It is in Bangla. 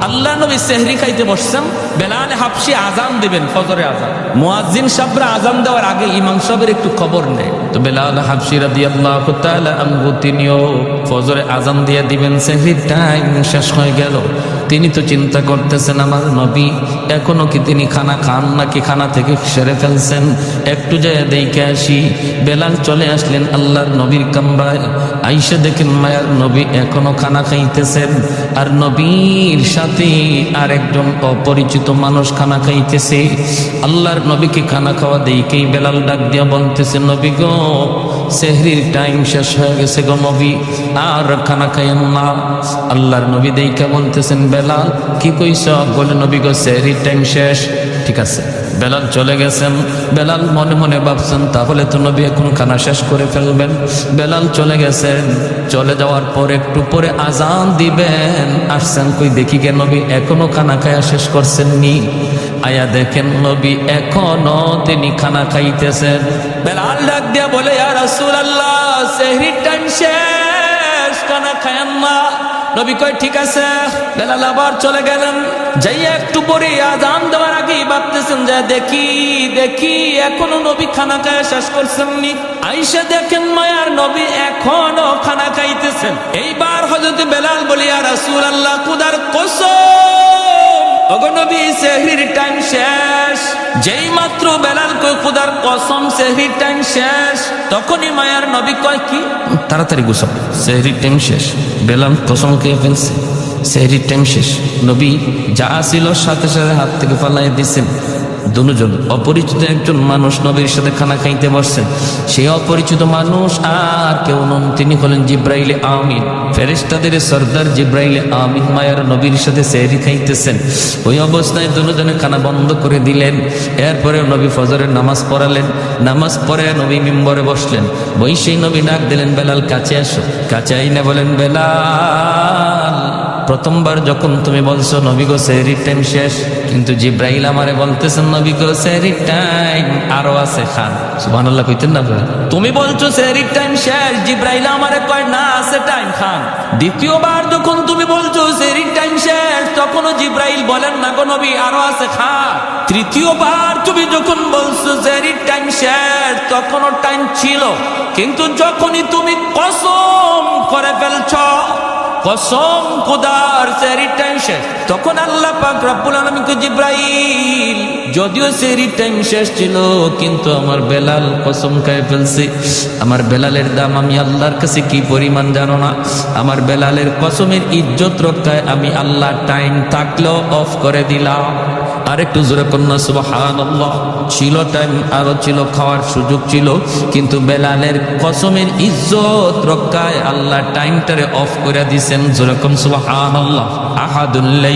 আল্লাহ নবী সেহরি খাইতে বসছেন, বেলাল হাবশি আজান দিবেন, ফজরে আজান। মুয়াজ্জিন সাহেবরা আজান দেওয়ার আগে ইমাম সাহেবের একটু খবর নেয়। তো বেলাল হাবশি রাদিয়াল্লাহু তাআলা আনহু তিনিও ফজরে আজান দিয়ে দিবেন, সেহরির টাইম শেষ হয়ে গেল। তিনি তো চিন্তা করতেছেন আমার নবী এখনো কি তিনি খানা খান নাকি খানা থেকে সেরে ফেলছেন, একটু যায় দেখে আসি। বেলাল চলে আসলেন আল্লাহর নবীর কামরায়, আইসা দেখেন মায়ার নবী এখনো খানা খাইতেছেন, আর নবীর সাথে আর একজন অপরিচিত মানুষ খানা খাইতেছে। আল্লাহর নবীকে খানা খাওয়া দেখেই বেলাল ডাক দিয়া বলতেছে, নবী গো সেহরির টাইম শেষ হয়ে গেছে গো নবী, আর খানা খাইয়েন না। আল্লাহর নবী দেখে বলতেছেন, বেলাল কি কইছ? বলে, নবী গো সেহরির টাইম শেষ। ঠিক আছে। বেলাল চলে গেছেন। বেলাল মনে মনে ভাবছেন তাহলে তো নবী এখন খানা শেষ করে ফেলবেন। বেলাল চলে গেছেন। চলে যাওয়ার পর একটু পরে আজান দিবেন, আসছেন কই দেখি গে নবী এখনো খানা খায়া শেষ করছেন নি। আয়া দেখেন নবী এখনো তিনি খানা খাইতেছেন। বেলাল ডাক দিয়া বলে, ইয়া রাসূলুল্লাহ সেহরির টাইম শেষ, খানা খায়েন না। নবী কয় ঠিক আছে। বেলাল আবার চলে গেলেন। যাইয়া একটু পরে আজান দেওয়ার আগেই ভাবতেছেন যে দেখি দেখি এখনো নবী খানা খায়া শেষ করছেন নি। আইসা দেখেন মায়ার নবী এখনো খানা খাইতেছেন। এইবার হযরত বেলাল বলে, ইয়া রাসূলুল্লাহ খোদার কসম ওগো নবী সেহরির টাইম শেষ। যেই মাত্র বেলাল কয় খোদার কসম সেহরির টাইম শেষ, তখনই মায়ার নবী কয় কি তাড়াতাড়ি গোসল, সেহরির টাইম শেষ। বেলাল কসম খেয়ে ফেলছে, সেহরির টাইম শেষ। নবী যা ছিল সাথে সাথে হাত থেকে ফালাই দিচ্ছেন। দুজন অপরিচিত একজন মানুষ নবীর সাথে খানা খাইতে বসছেন। সেই অপরিচিত মানুষ আর কেউ নন, তিনি হলেন জিব্রাইল আমিন, ফেরেশতাদের সর্দার জিব্রাইল আমিন মায়ার নবীর সাথে সেহরি খাইতেছেন। ওই অবস্থায় দুজনে খানা বন্ধ করে দিলেন। এরপরে নবী ফজরের নামাজ পড়ালেন। নামাজ পড়ে নবী মিম্বরে বসলেন। বৈশী নবী ডাক দিলেন, বেলাল কাছে আসো। কাছে আইনা বলেন, বেলাল প্রথমবার যখন তুমি বলছো নবী গো সেহরির টাইম শেষ, কিন্তু জিব্রাইল আমারে বলতেছেন নবী গো সেহরির টাইম আরো আছে, খান। সুবহানাল্লাহ কইতেন না? তুমি বলছো সেহরির টাইম শেষ, জিব্রাইল আমারে কয় না আছে টাইম, খান। দ্বিতীয়বার যখন তুমি বলছো সেহরির টাইম শেষ, তখনও জিব্রাইল বলেন না গো নবী আরো আছে, খান। তৃতীয়বার তুমি যখন বলছো সেহরির টাইম শেষ, তখনও টাইম ছিল, কিন্তু যখনই তুমি কসম করে ফেলছো কসম খোদার সেহরির টাইম শেষ, তখন আল্লাহ পাক রব্বুল আলামিন কে জিব্রাইল যদিও সেহরির টাইম শেষ ছিল, কিন্তু আমার বেলাল কসম খায় ফেলছে। আমার বেলালের দাম আমি আল্লাহর কাছে কি পরিমাণ জানো না? আমার বেলালের কসমের ইজ্জত রক্ষায় আমি আল্লাহ টাইম থাকলেও অফ করে দিলাম। আর একটু জোরে কন্যা সুবহানাল্লাহ। ছিল টাইম, আরো ছিল, খাওয়ার সুযোগ ছিল, কিন্তু বেলালের কসমের ইজ্জত রক্ষায় আল্লাহ টাইমটারে অফ করে দিছেন। জোরে কন সুবহানাল্লাহ। আহাদুল্লাহ।